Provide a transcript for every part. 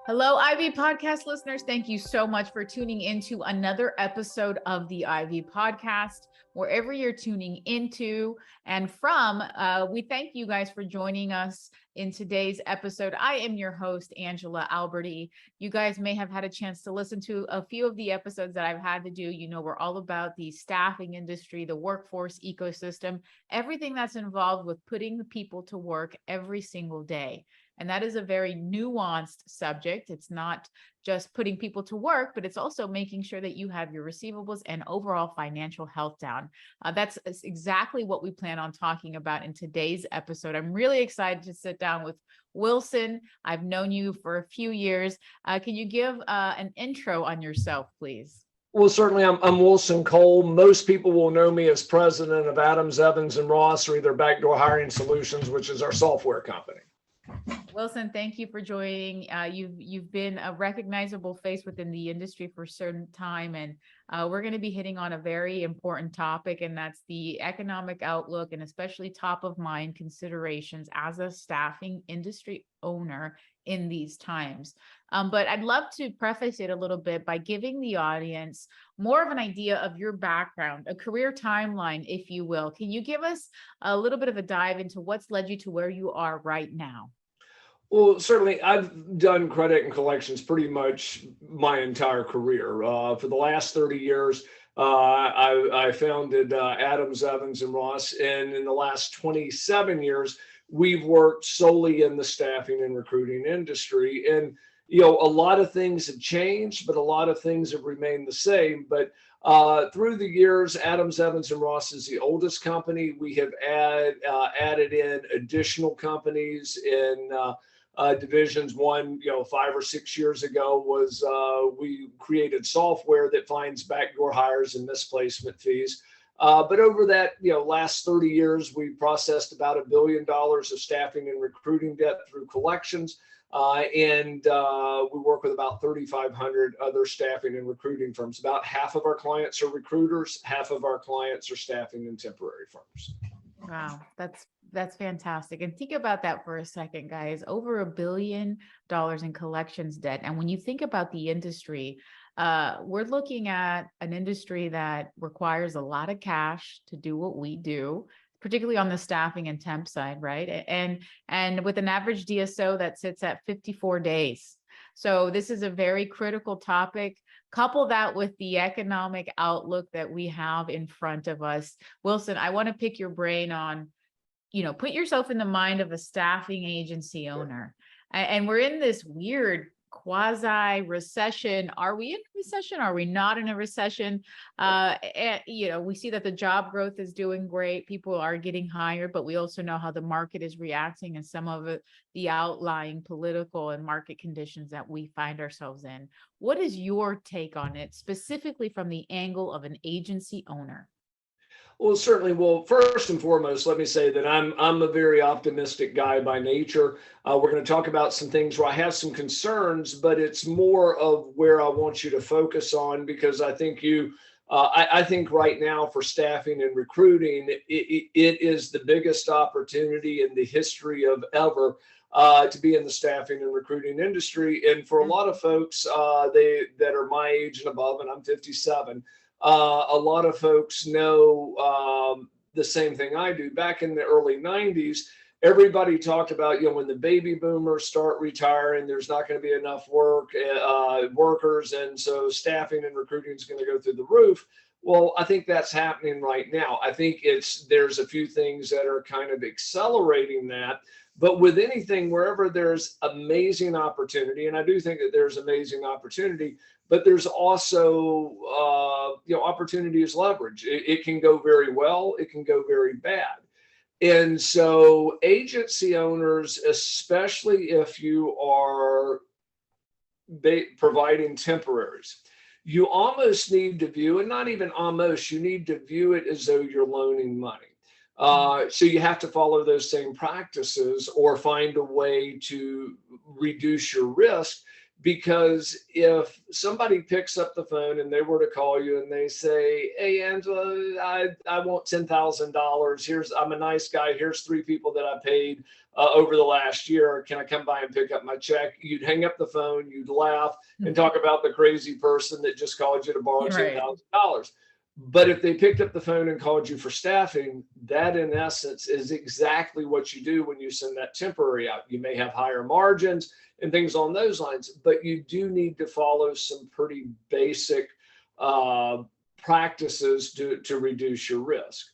Hello, Ivy podcast listeners. Thank you so much for tuning into another episode of the Ivy podcast. Wherever you're tuning into and from, we thank you guys for joining us in today's episode. I am your host, Angela Alberti. You guys may have had a chance to listen to a few of the episodes that I've had to do. You know, we're all about the staffing industry, the workforce ecosystem, everything that's involved with putting the people to work every single day. And that is a very nuanced subject. It's not just putting people to work, but it's also making sure that you have your receivables and overall financial health down. That's exactly what we plan on talking about in today's episode. I'm really excited to sit down with Wilson. I've known you for a few years. Can you give an intro on yourself, please? Well, certainly, I'm Wilson Cole. Most people will know me as president of Adams, Evans, and Ross, or either Backdoor Hiring Solutions, which is our software company. Wilson, thank you for joining. You've been a recognizable face within the industry for a certain time, and we're going to be hitting on a very important topic, and that's the economic outlook and especially top of mind considerations as a staffing industry owner in these times. But I'd love to preface it a little bit by giving the audience more of an idea of your background, a career timeline, if you will. Can you give us a little bit of a dive into what's led you to where you are right now? Well, certainly, I've done credit and collections pretty much my entire career. For the last 30 years, I founded Adams, Evans, and Ross. And in the last 27 years, we've worked solely in the staffing and recruiting industry. And, a lot of things have changed, but a lot of things have remained the same. But through the years, Adams, Evans, and Ross is the oldest company. We have added in additional companies in divisions. One, 5 or 6 years ago was we created software that finds backdoor hires and misplacement fees. But over that, last 30 years, we processed about $1 billion of staffing and recruiting debt through collections. And we work with about 3,500 other staffing and recruiting firms. About half of our clients are recruiters, half of our clients are staffing and temporary firms. Wow, that's fantastic. And think about that for a second, guys. Over $1 billion in collections debt. And when you think about the industry, we're looking at an industry that requires a lot of cash to do what we do, particularly on the staffing and temp side, right? And with an average DSO that sits at 54 days. So this is a very critical topic. Couple that with the economic outlook that we have in front of us. Wilson, I want to pick your brain on, put yourself in the mind of a staffing agency owner. And we're in this weird quasi recession. Are we in a recession? Are we not in a recession? We see that the job growth is doing great. People are getting hired, but we also know how the market is reacting and some of the outlying political and market conditions that we find ourselves in. What is your take on it, specifically from the angle of an agency owner? Well, certainly. Well, first and foremost, let me say that I'm a very optimistic guy by nature. We're going to talk about some things where I have some concerns, but it's more of where I want you to focus on, because I think I think right now for staffing and recruiting, it is the biggest opportunity in the history of ever to be in the staffing and recruiting industry. And for a lot of folks that are my age and above, and I'm 57. A lot of folks know the same thing I do. Back in the early 90s, everybody talked about, when the baby boomers start retiring, there's not going to be enough workers. And so staffing and recruiting is going to go through the roof. Well, I think that's happening right now. I think there's a few things that are kind of accelerating that. But with anything, wherever there's amazing opportunity, and I do think that there's amazing opportunity, but there's also, opportunity is leverage. It can go very well. It can go very bad. And so agency owners, especially if you are providing temporaries, you almost need to view, and not even almost, you need to view it as though you're loaning money. So you have to follow those same practices or find a way to reduce your risk, Because if somebody picks up the phone and they were to call you and they say, "Hey, Angela, I want $10,000. I'm a nice guy. Here's 3 people that I paid over the last year. Can I come by and pick up my check?" You'd hang up the phone, you'd laugh and talk about the crazy person that just called you to borrow Right. $10,000. But if they picked up the phone and called you for staffing, that in essence is exactly what you do when you send that temporary out. You may have higher margins and things on those lines, but you do need to follow some pretty basic practices to reduce your risk.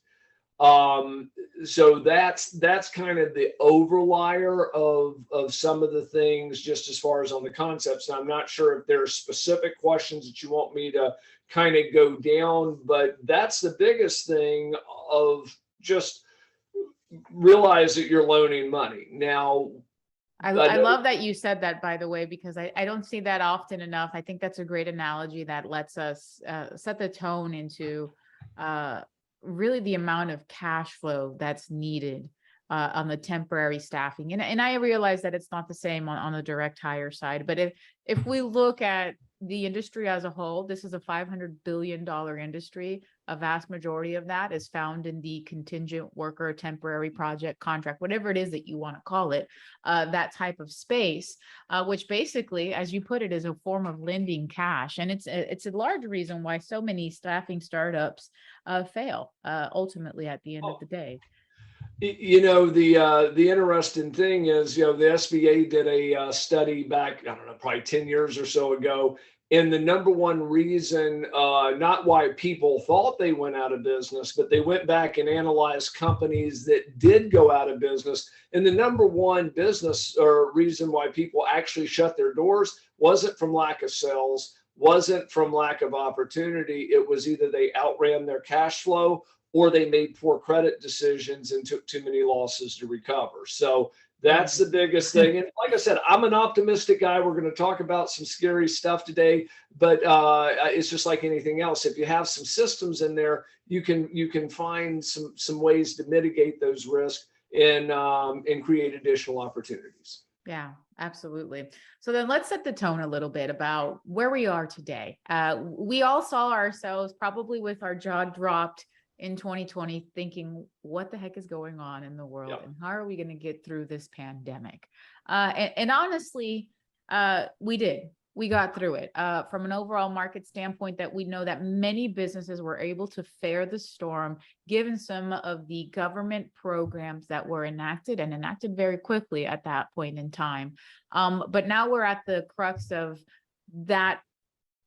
So that's kind of the overlier of some of the things, just as far as on the concepts. And I'm not sure if there are specific questions that you want me to kind of go down, but that's the biggest thing, of just realize that you're loaning money. Now, I love that you said that, by the way, because I don't see that often enough. I think that's a great analogy that lets us set the tone into really the amount of cash flow that's needed on the temporary staffing. And I realize that it's not the same on the direct hire side, but if we look at the industry as a whole, this is a $500 billion industry. A vast majority of that is found in the contingent worker, temporary project, contract, whatever it is that you want to call it, that type of space, which basically, as you put it, is a form of lending cash. And it's a large reason why so many staffing startups fail ultimately at the end of the day. The interesting thing is, the SBA did a study back, I don't know, probably 10 years or so ago. And the number one reason, not why people thought they went out of business, but they went back and analyzed companies that did go out of business. And the number one business or reason why people actually shut their doors wasn't from lack of sales, wasn't from lack of opportunity. It was either they outran their cash flow, or they made poor credit decisions and took too many losses to recover. So that's the biggest thing. And like I said, I'm an optimistic guy. We're going to talk about some scary stuff today, but it's just like anything else. If you have some systems in there, you can find some ways to mitigate those risks and create additional opportunities. Yeah, absolutely. So then let's set the tone a little bit about where we are today. We all saw ourselves probably with our jaw dropped in 2020, thinking, what the heck is going on in the world? Yep. And how are we going to get through this pandemic? And honestly, we got through it from an overall market standpoint, that we know that many businesses were able to fare the storm, given some of the government programs that were enacted very quickly at that point in time. But now we're at the crux of that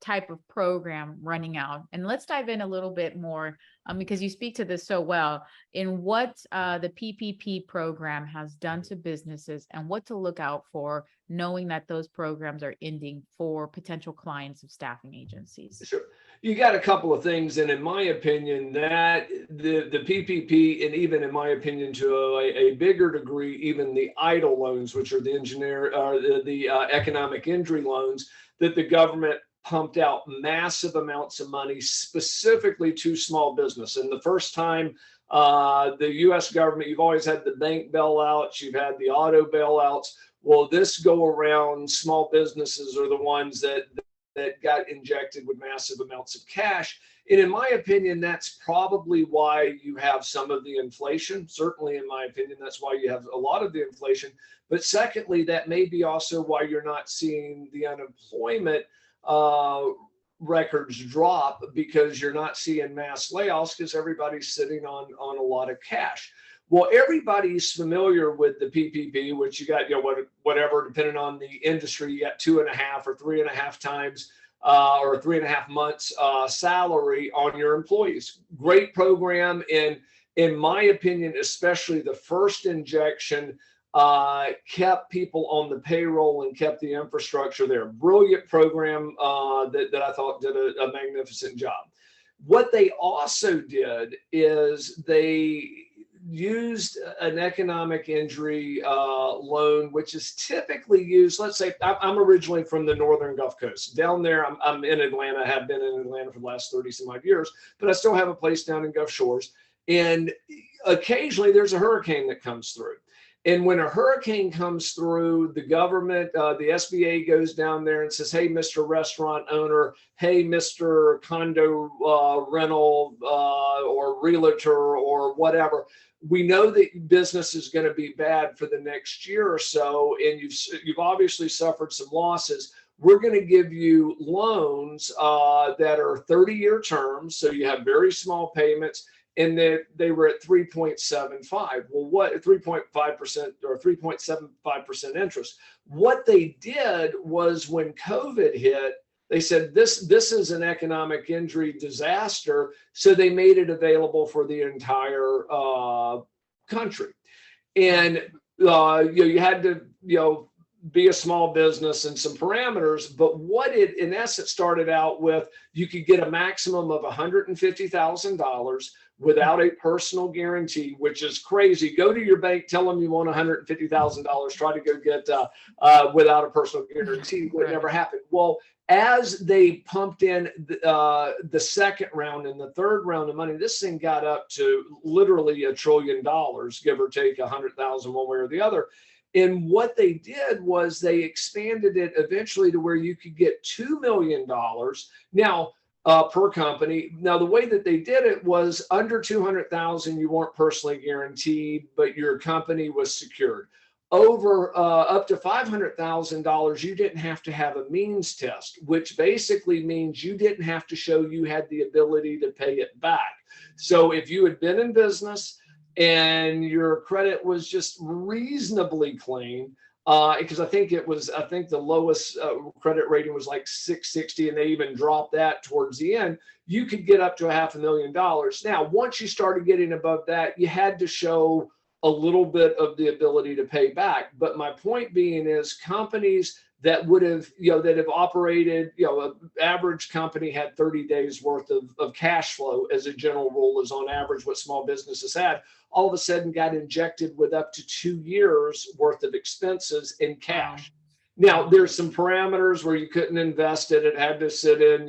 type of program running out. And let's dive in a little bit more because you speak to this so well, in what the PPP program has done to businesses and what to look out for, knowing that those programs are ending for potential clients of staffing agencies. Sure. You got a couple of things, and in my opinion, that the PPP, and even in my opinion, to a bigger degree, even the EIDL loans, which are the economic injury loans, that the government pumped out massive amounts of money specifically to small business. And the first time the U.S. government, you've always had the bank bailouts, you've had the auto bailouts. Well, this go around, small businesses are the ones that got injected with massive amounts of cash. And in my opinion, that's probably why you have some of the inflation. Certainly, in my opinion, that's why you have a lot of the inflation. But secondly, that may be also why you're not seeing the unemployment records drop, because you're not seeing mass layoffs, because everybody's sitting on a lot of cash. Well, everybody's familiar with the PPP, which you got, whatever, depending on the industry, you got 2.5 or 3.5 times or 3.5 months salary on your employees. Great program. And in my opinion, especially the first injection, kept people on the payroll and kept the infrastructure there. Brilliant program that I thought did a magnificent job. What they also did is they used an economic injury loan, which is typically used. Let's say I'm originally from the northern Gulf Coast. Down there, I'm in Atlanta. I have been in Atlanta for the last 30-some-odd years, but I still have a place down in Gulf Shores. And occasionally there's a hurricane that comes through. And when a hurricane comes through, the government, the SBA goes down there and says, hey, Mr. Restaurant owner, hey, Mr. Condo rental or realtor or whatever, we know that business is going to be bad for the next year or so, and you've obviously suffered some losses. We're going to give you loans that are 30-year terms, so you have very small payments, and they were at 3.75. Well, what 3.5% or 3.75% interest? What they did was when COVID hit, they said this is an economic injury disaster, so they made it available for the entire country. And you had to be a small business and some parameters, but what it in essence started out with, you could get a maximum of $150,000 without a personal guarantee, which is crazy. Go to your bank, tell them you want $150,000, try to go get without a personal guarantee. Would never happen. Well, as they pumped in the second round and the third round of money, this thing got up to literally $1 trillion, give or take 100,000 one way or the other. And what they did was they expanded it eventually to where you could get $2 million now per company. Now, the way that they did it was under 200,000, you weren't personally guaranteed, but your company was secured. Over up to $500,000, you didn't have to have a means test, which basically means you didn't have to show you had the ability to pay it back. So if you had been in business and your credit was just reasonably clean, because I think the lowest credit rating was like 660, and they even dropped that towards the end, you could get up to $500,000. Now, once you started getting above that, you had to show a little bit of the ability to pay back. But my point being is companies that would have, that have operated, an average company had 30 days worth of cash flow as a general rule, is on average what small businesses had, all of a sudden got injected with up to 2 years worth of expenses in cash. Now, there's some parameters where you couldn't invest it. It had to sit in,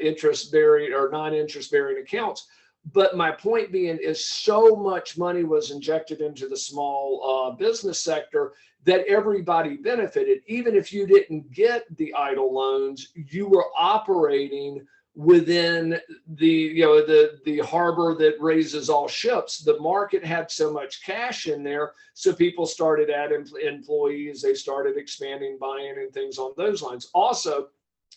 interest bearing or non-interest bearing accounts. But my point being is so much money was injected into the small business sector that everybody benefited. Even if you didn't get the EIDL loans, you were operating within the harbor that raises all ships. The market had so much cash in there, so people started adding employees, they started expanding, buying, and things on those lines. Also,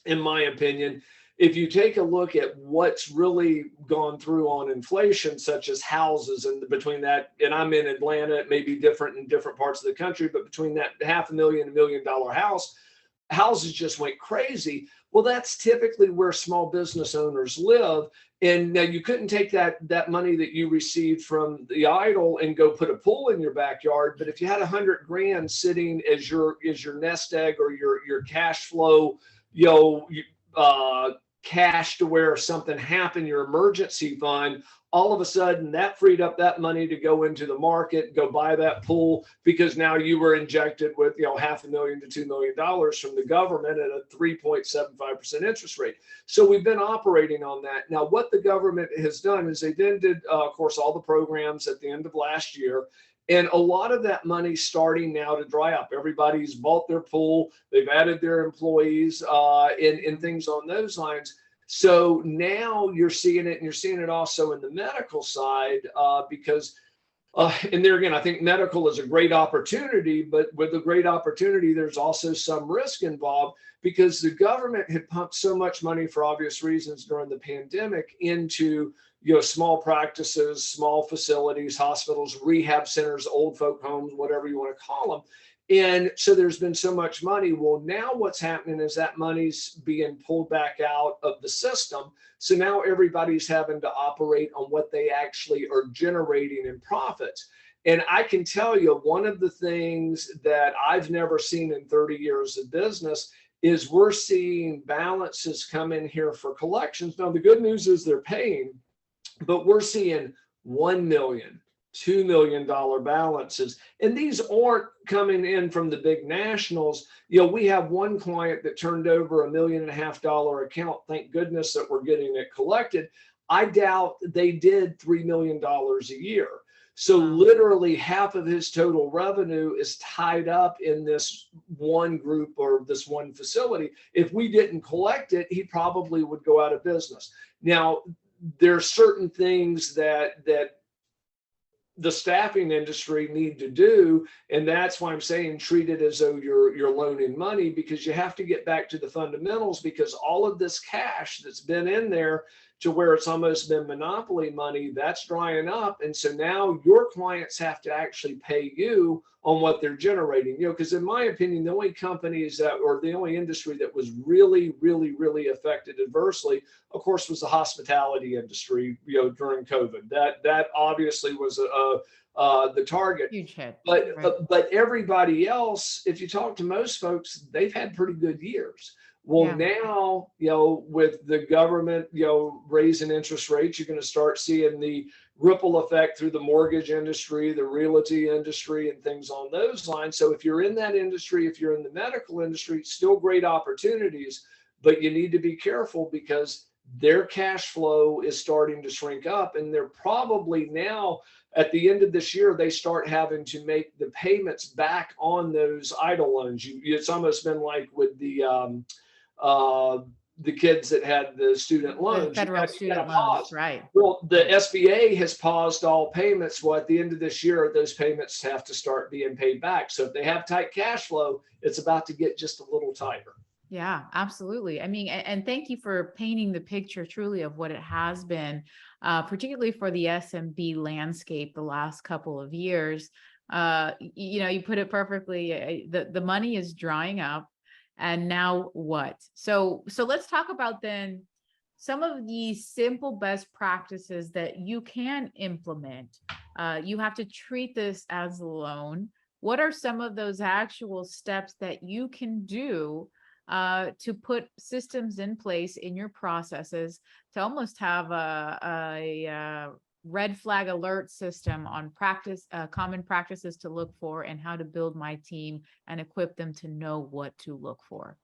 in my opinion, if you take a look at what's really gone through on inflation, such as houses, and between that, and I'm in Atlanta, it may be different in different parts of the country, but between that $500,000, $1 million house, houses just went crazy. Well, that's typically where small business owners live. And now you couldn't take that money that you received from the EIDL and go put a pool in your backyard. But if you had $100,000 sitting as your nest egg or your cash flow, cash to where if something happened, your emergency fund, all of a sudden that freed up that money to go into the market, go buy that pool, because now you were injected with $500,000 to $2 million from the government at a 3.75% interest rate. So we've been operating on that. Now, what the government has done is they did of course, all the programs at the end of last year. And a lot of that money starting now to dry up. Everybody's bought their pool. They've added their employees and things on those lines. So now you're seeing it, and you're seeing it also in the medical side because, and there again, I think medical is a great opportunity, but with a great opportunity, there's also some risk involved because the government had pumped so much money for obvious reasons during the pandemic into small practices, small facilities, hospitals, rehab centers, old folk homes, whatever you want to call them. And so there's been so much money. Well, now what's happening is that money's being pulled back out of the system. So now everybody's having to operate on what they actually are generating in profits. And I can tell you, one of the things that I've never seen in 30 years of business is we're seeing balances come in here for collections. Now, the good news is they're paying, but we're seeing $1 million, $2 million balances. And these aren't coming in from the big nationals. We have one client that turned over $1.5 million account. Thank goodness that we're getting it collected. I doubt they did $3 million a year. So Wow. literally half of his total revenue is tied up in this one group or this one facility. If we didn't collect it, he probably would go out of business. Now, there are certain things that the staffing industry need to do, and that's why I'm saying treat it as though you're loaning money, because you have to get back to the fundamentals, because all of this cash that's been in there to where it's almost been monopoly money, that's drying up. And so now your clients have to actually pay you on what they're generating, because in my opinion, the only companies that, or the only industry that was really affected adversely, of course, was the hospitality industry, during COVID. That obviously was the target. Huge hit. But Right. but everybody else, if you talk to most folks, they've had pretty good years. Well, Yeah. now, with the government, raising interest rates, you're going to start seeing the ripple effect through the mortgage industry, the realty industry, and things on those lines. So if you're in that industry, if you're in the medical industry, still great opportunities, but you need to be careful because their cash flow is starting to shrink up, and they're probably now at the end of this year, they start having to make the payments back on those idle loans. It's almost been like with uh, the kids that had the student The loans. federal You got to student loans, pause. right? Well, the Right. SBA has paused all payments. Well, at the end of this year, those payments have to start being paid back. So if they have tight cash flow, it's about to get just a little tighter. Yeah, absolutely. I mean, and thank you for painting the picture truly of what it has been, particularly for the SMB landscape the last couple of years. You put it perfectly. The money is drying up, and now what? So let's talk about then some of the simple best practices that you can implement. You have to treat this as a loan. What are some of those actual steps that you can do to put systems in place in your processes to almost have a red flag alert system on common practices to look for, and how to build my team and equip them to know what to look for?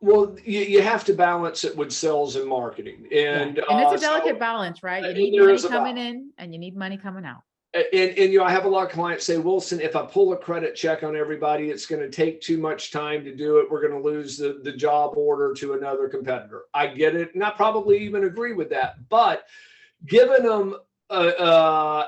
Well, you have to balance it with sales and marketing. Yeah. And And it's a delicate so balance, right? You and need there money is a coming balance. in and you need money coming out. And I have a lot of clients say, Wilson, if I pull a credit check on everybody, it's going to take too much time to do it. We're going to lose the job order to another competitor. I get it. And I probably even agree with that. But giving them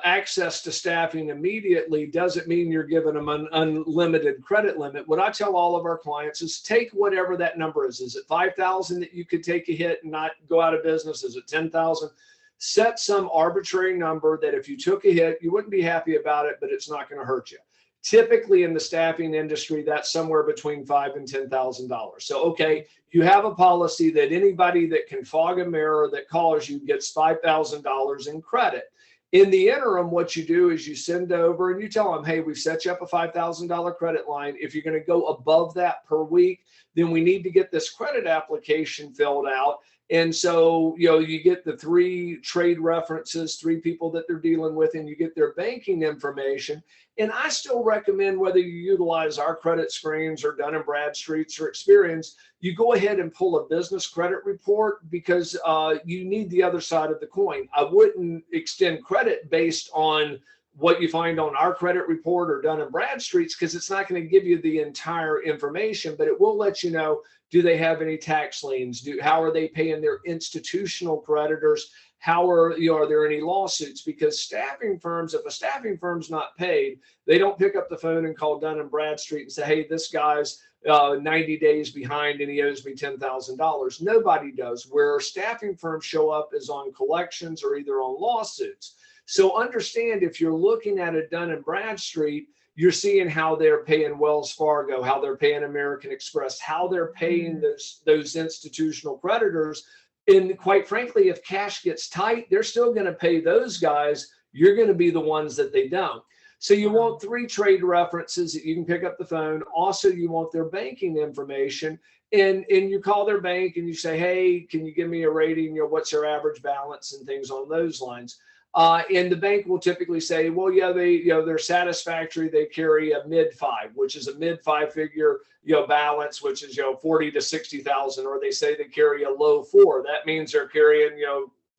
access to staffing immediately doesn't mean you're giving them an unlimited credit limit. What I tell all of our clients is take whatever that number is. Is it 5,000 that you could take a hit and not go out of business? Is it 10,000? Set some arbitrary number that if you took a hit, you wouldn't be happy about it, but it's not going to hurt you. Typically in the staffing industry, that's somewhere between $5,000 and $10,000. So, okay, you have a policy that anybody that can fog a mirror that calls you gets $5,000 in credit. In the interim, what you do is you send over and you tell them, hey, we've set you up a $5,000 credit line. If you're going to go above that per week, then we need to get this credit application filled out. And so, you get the 3 trade references, 3 people that they're dealing with, and you get their banking information. And I still recommend, whether you utilize our credit screens or Dun & Bradstreet's or Experience, you go ahead and pull a business credit report, because you need the other side of the coin. I wouldn't extend credit based on what you find on our credit report or Dun & Bradstreet's, because it's not going to give you the entire information, but it will let you know, do they have any tax liens? How are they paying their institutional creditors? Are there any lawsuits? Because staffing firms, if a staffing firm's not paid, they don't pick up the phone and call Dun & Bradstreet and say, hey, this guy's 90 days behind and he owes me $10,000. Nobody does. Where staffing firms show up is on collections or either on lawsuits. So understand, if you're looking at a Dun & Bradstreet, you're seeing how they're paying Wells Fargo, how they're paying American Express, how they're paying those institutional creditors. And quite frankly, if cash gets tight, they're still going to pay those guys. You're going to be the ones that they don't. So you want 3 trade references that you can pick up the phone. Also, you want their banking information. And you call their bank and you say, hey, can you give me a rating? What's their average balance and things on those lines. And the bank will typically say, well, yeah, they're satisfactory. They carry a mid-5, which is a mid-5-figure, balance, which is, 40 to 60,000, or they say they carry a low 4. That means they're carrying,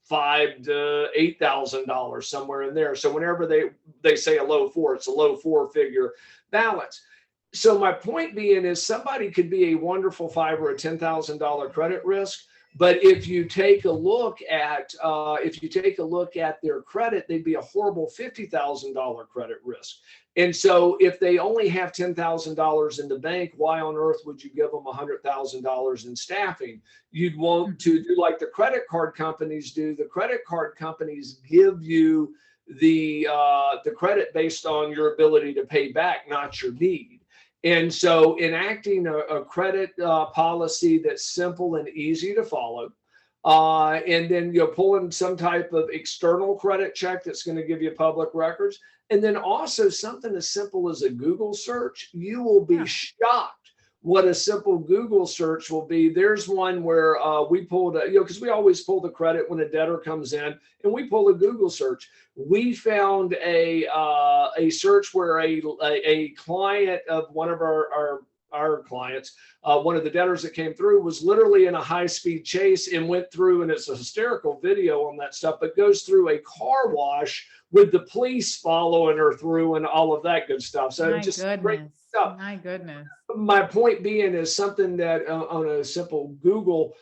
5 to $8,000, somewhere in there. So whenever they say a low four, it's a low four-figure balance. So my point being is somebody could be a wonderful five or a $10,000 credit risk, but if you take a look at their credit, they'd be a horrible $50,000 credit risk. And so if they only have $10,000 in the bank, why on earth would you give them $100,000 in staffing? You'd want to do like the credit card companies do. The credit card companies give you the credit based on your ability to pay back, not your need. And so enacting a credit policy that's simple and easy to follow, and then you're pulling some type of external credit check that's going to give you public records. And then also something as simple as a Google search, you will be shocked what a simple Google search will be. There's one where we pulled, because we always pull the credit when a debtor comes in, and we pull a Google search. We found a search where a client of one of our clients, one of the debtors that came through, was literally in a high-speed chase and went through, and it's a hysterical video on that stuff, but goes through a car wash with the police following her through and all of that good stuff. So My just goodness. great stuff. My goodness. My point being is something that on a simple Google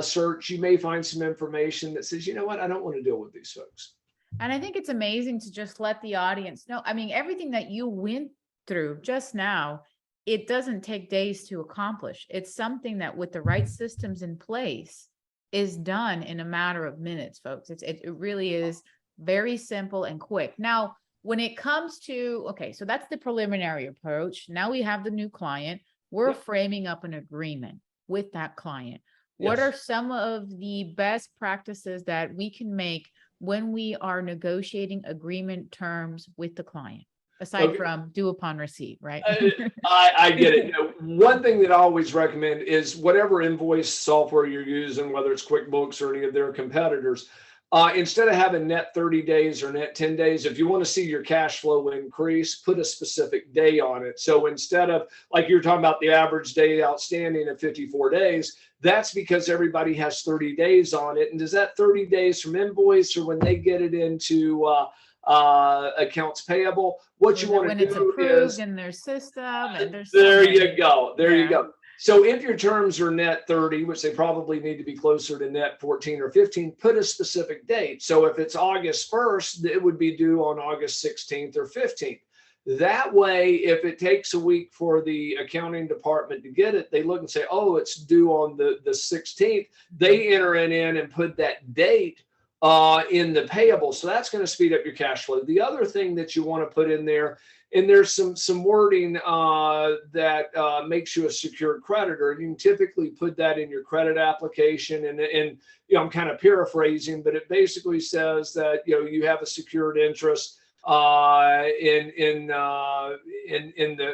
search, you may find some information that says, you know what, I don't want to deal with these folks. And I think it's amazing to just let the audience know. I mean, everything that you went through just now, it doesn't take days to accomplish. It's something that with the right systems in place is done in a matter of minutes, folks. It really is very simple and quick. Now, when it comes to, okay, so that's the preliminary approach. Now we have the new client. We're framing up an agreement with that client. What are some of the best practices that we can make when we are negotiating agreement terms with the client, aside from due upon receipt, right? I get it. One thing that I always recommend is whatever invoice software you're using, whether it's QuickBooks or any of their competitors, instead of having net 30 days or net 10 days, if you want to see your cash flow increase, put a specific day on it. So instead of, like you were talking about, the average day outstanding of 54 days, that's because everybody has 30 days on it. And does that 30 days from invoice or when they get it into accounts payable? What you want to do when it's approved in their system, and there you go. There you go. So if your terms are net 30, which they probably need to be closer to net 14 or 15, put a specific date. So if it's August 1st, it would be due on August 16th or 15th. That way, if it takes a week for the accounting department to get it, they look and say, oh, it's due on the 16th. They enter it in and put that date in the payable. So that's going to speed up your cash flow. The other thing that you want to put in there, and there's some wording that makes you a secured creditor. You can typically put that in your credit application, and I'm kind of paraphrasing, but it basically says that you have a secured interest in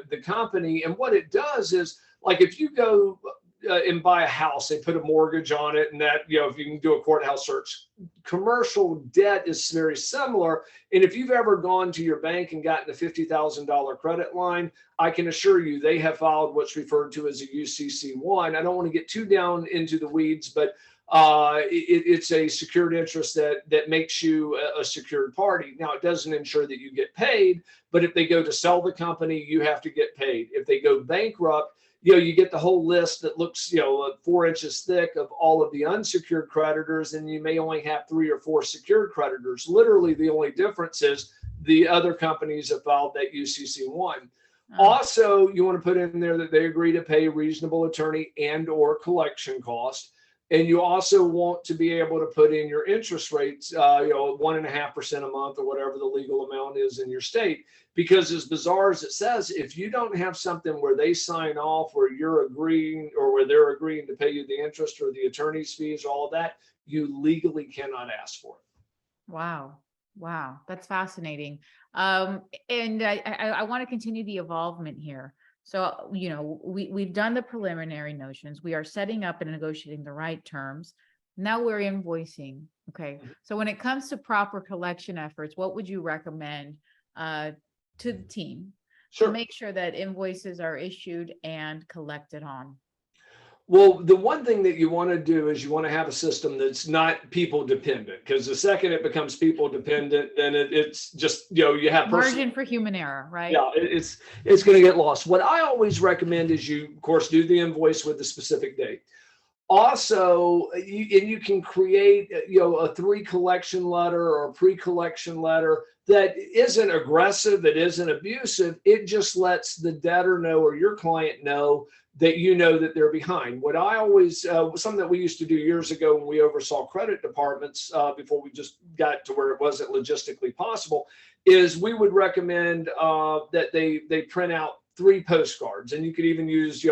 the company. And what it does is, like, if you go and buy a house, they put a mortgage on it, and that, if you can do a courthouse search, commercial debt is very similar. And if you've ever gone to your bank and gotten a $50,000 credit line, I can assure you they have filed what's referred to as a UCC1. I don't want to get too down into the weeds, but it's a secured interest that makes you a secured party. Now, it doesn't ensure that you get paid, but if they go to sell the company, you have to get paid. If they go bankrupt, you get the whole list that looks, 4 inches thick of all of the unsecured creditors, and you may only have 3 or 4 secured creditors. Literally, the only difference is the other companies have filed that UCC1. Also, you want to put in there that they agree to pay reasonable attorney and or collection cost. And you also want to be able to put in your interest rates, 1.5% a month or whatever the legal amount is in your state. Because as bizarre as it says, if you don't have something where they sign off, where you're agreeing or where they're agreeing to pay you the interest or the attorney's fees, all of that, you legally cannot ask for it. Wow. Wow. That's fascinating. And I want to continue the evolvement here. So, we've done the preliminary notions. We are setting up and negotiating the right terms. Now we're invoicing. Okay. So when it comes to proper collection efforts, what would you recommend to the team to make sure that invoices are issued and collected on? Well, the one thing that you want to do is you want to have a system that's not people dependent, because the second it becomes people dependent, then it's just, you have personal. Margin for human error, right? Yeah, it's going to get lost. What I always recommend is you, of course, do the invoice with the specific date. Also, you can create, a 3 collection letter or a pre-collection letter that isn't aggressive, that isn't abusive. It just lets the debtor know, or your client know, that you know that they're behind. What I always, something that we used to do years ago when we oversaw credit departments, before we just got to where it wasn't logistically possible, is we would recommend that they print out 3 postcards, and you could even use,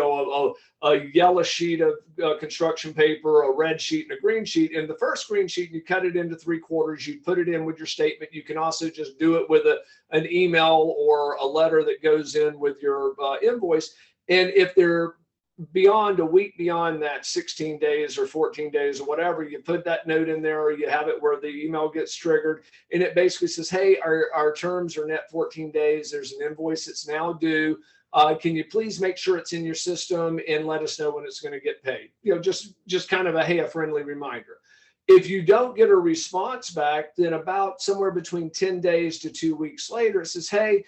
a yellow sheet of construction paper, a red sheet, and a green sheet. And the first green sheet, you cut it into 3/4. You put it in with your statement. You can also just do it with an email or a letter that goes in with your invoice. And if they're beyond a week beyond that, 16 days or 14 days or whatever, you put that note in there, or you have it where the email gets triggered, and it basically says, hey, our terms are net 14 days. There's an invoice that's now due. Can you please make sure it's in your system and let us know when it's going to get paid? Just kind of a friendly reminder. If you don't get a response back, then about somewhere between 10 days to 2 weeks later, it says, hey,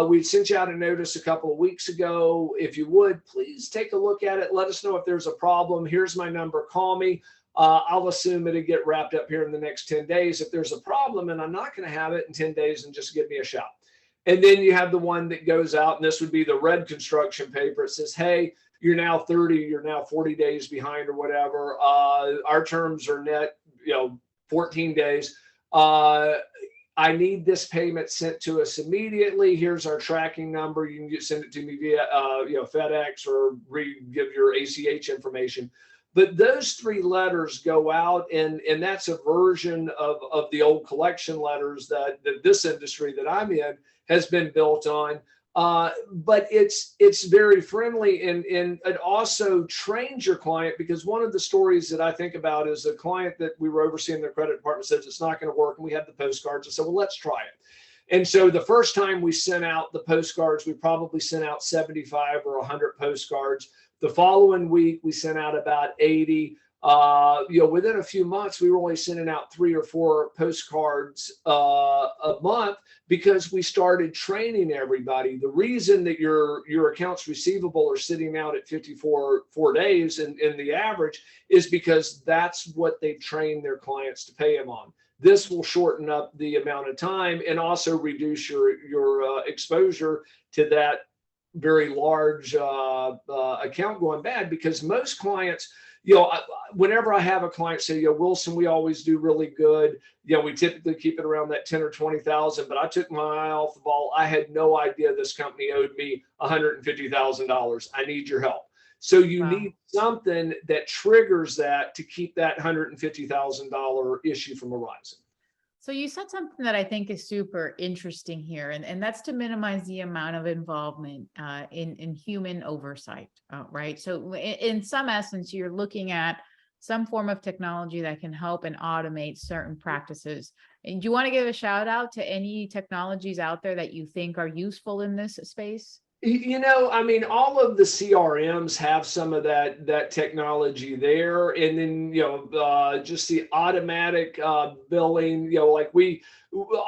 we sent you out a notice a couple of weeks ago. If you would, please take a look at it. Let us know if there's a problem. Here's my number. Call me. I'll assume it'll get wrapped up here in the next 10 days. If there's a problem and I'm not going to have it in 10 days, then just give me a shout. And then you have the one that goes out, and this would be the red construction paper. It says, hey, you're now 40 days behind or whatever. Our terms are net, 14 days. I need this payment sent to us immediately. Here's our tracking number. You can send it to me via, FedEx, or give your ACH information. But those 3 letters go out, and that's a version of the old collection letters that this industry that I'm in has been built on. But it's very friendly, and it also trains your client, because one of the stories that I think about is a client that we were overseeing their credit department says it's not going to work, and we had the postcards. I said, well, let's try it. And so the first time we sent out the postcards, we probably sent out 75 or 100 postcards. The following week, we sent out about 80. Within a few months, we were only sending out 3 or 4 postcards a month, because we started training everybody. The reason that your accounts receivable are sitting out at 54 days in the average is because that's what they've trained their clients to pay them on. This will shorten up the amount of time and also reduce your exposure to that very large account going bad, because most clients, whenever I have a client say, Wilson, we always do really good. We typically keep it around that 10 or 20,000, but I took my eye off the ball. I had no idea this company owed me $150,000. I need your help. So you need something that triggers that to keep that $150,000 issue from arising. So you said something that I think is super interesting here, and that's to minimize the amount of involvement in human oversight, right? So in some essence, you're looking at some form of technology that can help and automate certain practices. And do you want to give a shout out to any technologies out there that you think are useful in this space? All of the CRMs have some of that technology there, and then just the automatic billing. Like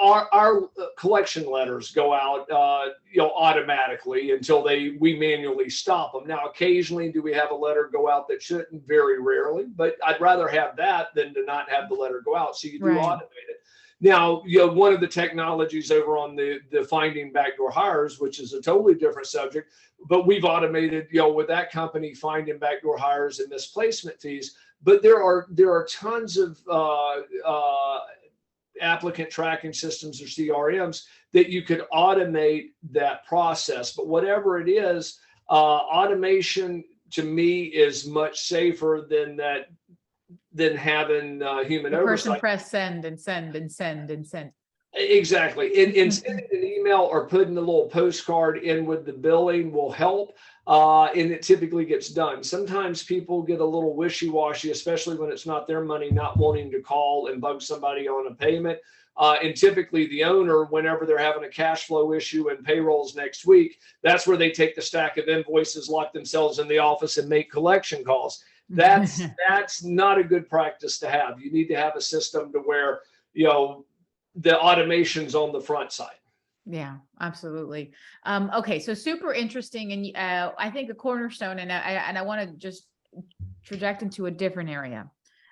our collection letters go out automatically until we manually stop them. Now, occasionally, do we have a letter go out that shouldn't? Very rarely, but I'd rather have that than to not have the letter go out. So you do automate it. Now, one of the technologies over on the finding backdoor hires, which is a totally different subject, but we've automated, with that company, finding backdoor hires and misplacement fees. But there are tons of applicant tracking systems or CRMs that you could automate that process. But whatever it is, automation to me is much safer than having human oversight. Person press send and send and send and send. Exactly. And sending an email or putting a little postcard in with the billing will help. And it typically gets done. Sometimes people get a little wishy-washy, especially when it's not their money, not wanting to call and bug somebody on a payment. And typically the owner, whenever they're having a cash flow issue and payrolls next week, that's where they take the stack of invoices, lock themselves in the office, and make collection calls. That's not a good practice to have. You need to have a system to where, the automation's on the front side. Yeah, absolutely. Okay, so super interesting, and I think a cornerstone, and I want to just traject into a different area.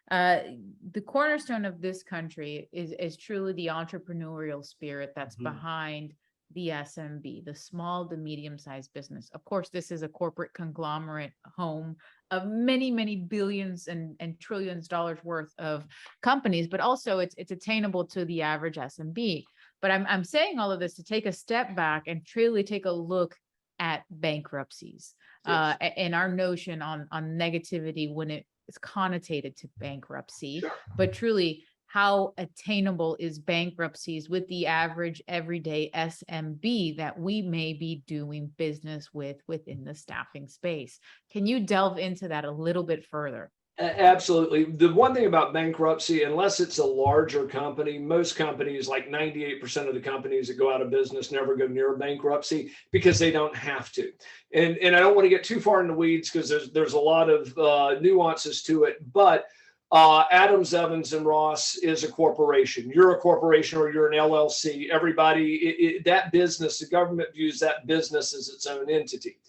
The cornerstone of this country is truly the entrepreneurial spirit that's behind the SMB, the small to medium-sized business. Of course, this is a corporate conglomerate home of many, many billions and trillions dollars worth of companies, but also it's attainable to the average SMB. But I'm saying all of this to take a step back and truly take a look at bankruptcies, Yes. and our notion on negativity when it is connotated to bankruptcy, Sure. but truly how attainable is bankruptcies with the average everyday SMB that we may be doing business with within the staffing space. Can you delve into that a little bit further? Absolutely. The one thing about bankruptcy, unless it's a larger company, most companies, like 98% of the companies that go out of business, never go near bankruptcy because they don't have to. And I don't want to get too far in the weeds because there's a lot of nuances to it. But Adams, Evans, and Ross is a corporation. You're a corporation or you're an LLC. Everybody, that business, the government views that business as its own entity.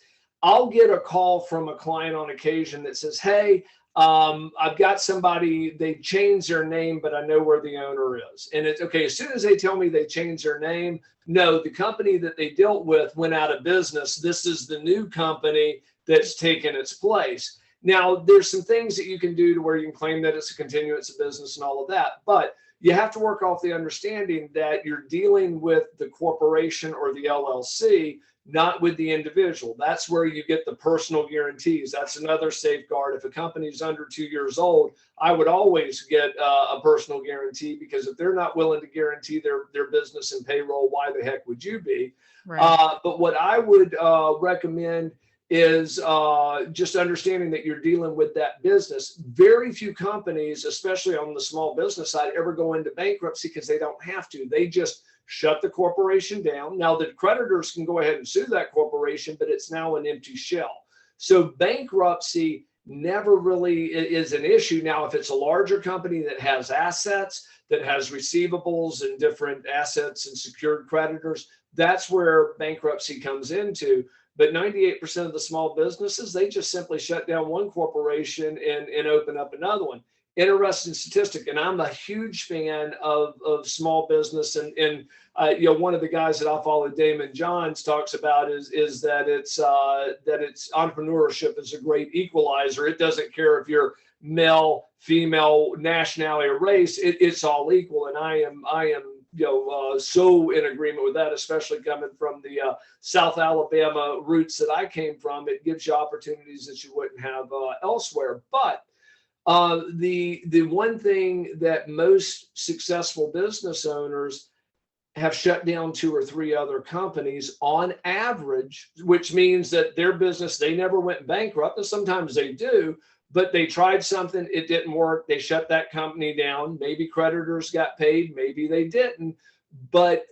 I'll get a call from a client on occasion that says, hey, I've got somebody, they changed their name, but I know where the owner is. And it's okay. As soon as they tell me they changed their name, no, the company that they dealt with went out of business. This is the new company that's taken its place. Now, there's some things that you can do to where you can claim that it's a continuance of business and all of that, but you have to work off the understanding that you're dealing with the corporation or the LLC, not with the individual. That's where you get the personal guarantees. That's another safeguard. If a company is under 2 years old, I would always get a personal guarantee, because if they're not willing to guarantee their business and payroll, why the heck would you be? Right. But what I would recommend is just understanding that you're dealing with that business. Very few companies, especially on the small business side, ever go into bankruptcy because they don't have to. They just shut the corporation down. Now, the creditors can go ahead and sue that corporation, but it's now an empty shell. So bankruptcy never really is an issue. Now, if it's a larger company that has assets, that has receivables and different assets and secured creditors, that's where bankruptcy comes into. But 98% of the small businesses, they just simply shut down one corporation and open up another one. Interesting statistic, and I'm a huge fan of small business. And one of the guys that I follow, Damon Johns, talks about is that it's entrepreneurship is a great equalizer. It doesn't care if you're male, female, nationality, or race. It's all equal, and I am so in agreement with that, especially coming from the South Alabama roots that I came from. It gives you opportunities that you wouldn't have elsewhere. But the one thing that most successful business owners have shut down 2 or 3 other companies on average, which means that their business, they never went bankrupt, and sometimes they do, but they tried something, it didn't work, they shut that company down. Maybe creditors got paid, maybe they didn't. But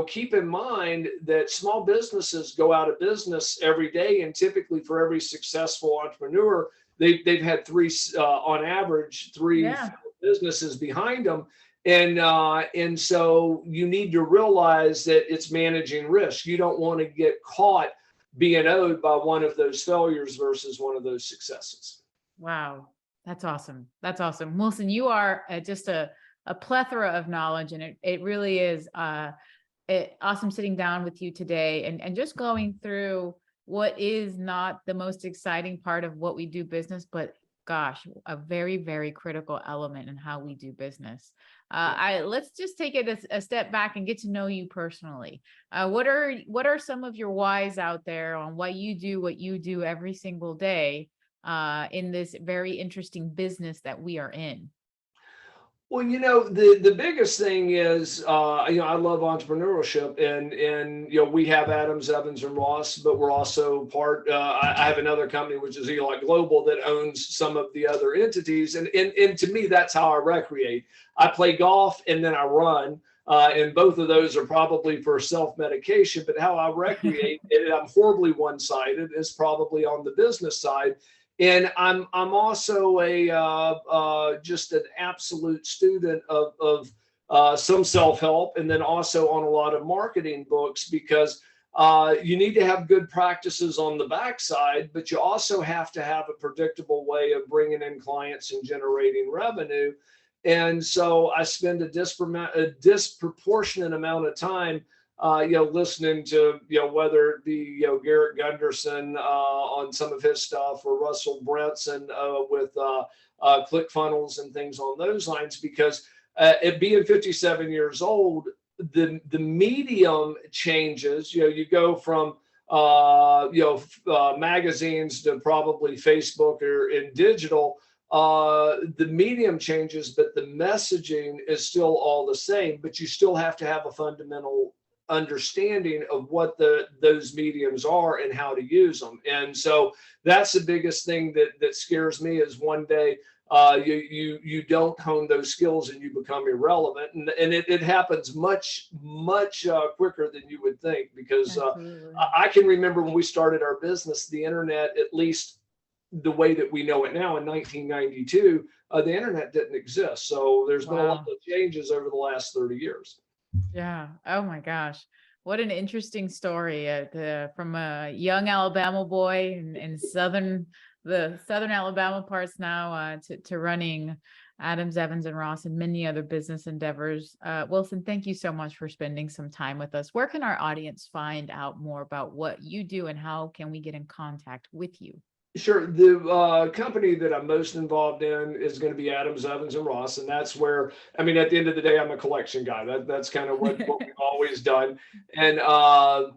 keep in mind that small businesses go out of business every day, and typically for every successful entrepreneur, they've had 3 on average 3 businesses behind them. And so you need to realize that it's managing risk. You don't want to get caught being owed by one of those failures versus one of those successes. Wow. That's awesome. That's awesome. Wilson, you are just a plethora of knowledge, and it really is awesome sitting down with you today and just going through what is not the most exciting part of what we do business, but gosh, a very, very critical element in how we do business. Let's just take it a step back and get to know you personally. What are some of your whys out there on why you do what you do every single day in this very interesting business that we are in? Well, the biggest thing is, I love entrepreneurship, and we have Adams, Evans, and Ross, but we're also part. I have another company, which is Eli Global, that owns some of the other entities, and to me, that's how I recreate. I play golf and then I run. And both of those are probably for self-medication, but how I recreate, and I'm horribly one-sided, is probably on the business side. And I'm also a just an absolute student of some self-help, and then also on a lot of marketing books, because you need to have good practices on the backside, but you also have to have a predictable way of bringing in clients and generating revenue. And so I spend a disproportionate amount of time, listening to, whether it be, Garrett Gunderson on some of his stuff, or Russell Brunson with ClickFunnels and things on those lines, because it being 57 years old, the medium changes. You go from magazines to probably Facebook or in digital. The medium changes, but the messaging is still all the same. But you still have to have a fundamental understanding of what those mediums are and how to use them. And so that's the biggest thing that scares me, is one day you don't hone those skills and you become irrelevant. And it happens much quicker than you would think, because I can remember when we started our business, the internet, at least the way that we know it now, in 1992, the internet didn't exist. So there's been a lot of changes over the last 30 years. Yeah. Oh my gosh. What an interesting story, from a young Alabama boy in the southern Alabama parts now, to running Adams, Evans and Ross and many other business endeavors. Wilson, thank you so much for spending some time with us. Where can our audience find out more about what you do, and how can we get in contact with you? Sure. The company that I'm most involved in is going to be Adams, Evans, and Ross. And that's where, I mean, at the end of the day, I'm a collection guy. That's kind of what we've always done. And, my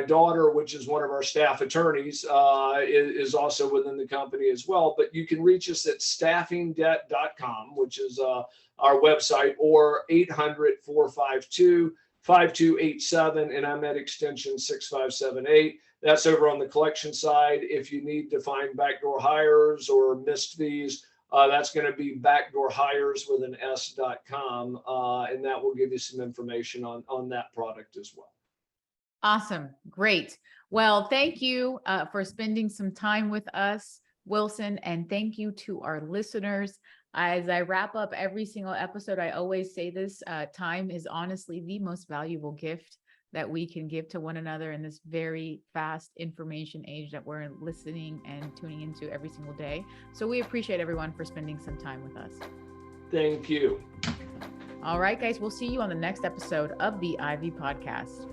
daughter, which is one of our staff attorneys, is also within the company as well. But you can reach us at staffingdebt.com, which is our website, or 800-452-5287. And I'm at extension 6578. That's over on the collection side. If you need to find backdoor hires or missed fees, that's going to be backdoorhires.com. And that will give you some information on that product as well. Awesome. Great. Well, thank you for spending some time with us, Wilson, and thank you to our listeners. As I wrap up every single episode, I always say this: time is honestly the most valuable gift that we can give to one another in this very fast information age that we're listening and tuning into every single day. So we appreciate everyone for spending some time with us. Thank you. All right, guys, we'll see you on the next episode of the Ivy Podcast.